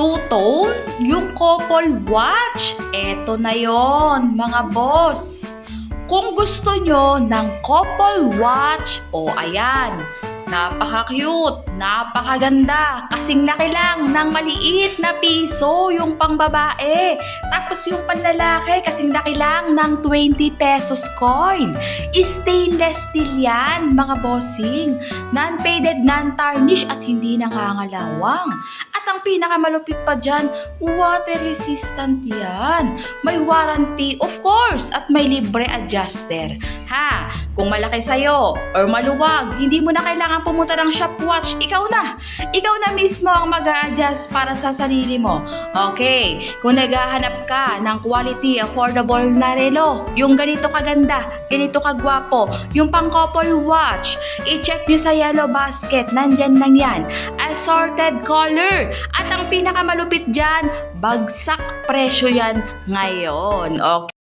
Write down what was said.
Two-tone, yung couple watch. Eto na yon, mga boss. Kung gusto nyo ng couple watch, ayan, napaka-cute, napakaganda, kasing laki lang ng maliit na piso yung pangbabae. Tapos yung panlalaki, kasing laki lang ng 20 pesos coin. Stainless steel yan, mga bossing. Non-faded, non-tarnish at hindi nangangalawang. At ang pinakamalupit pa dyan, water resistant yan. May warranty, of course, at may libre adjuster. Ha, kung malaki sa'yo or maluwag, hindi mo na kailangan pumunta ng Shopwatch. Ikaw na mismo ang mag-a-adjust para sa sarili mo. Okay, kung naghahanap ka ng quality, affordable na relo, yung ganito kaganda, ganito kagwapo, yung pang-couple watch, i-check nyo sa yellow basket, nandyan lang yan. Assorted color. At ang pinakamalupit dyan, bagsak presyo yan ngayon. Okay.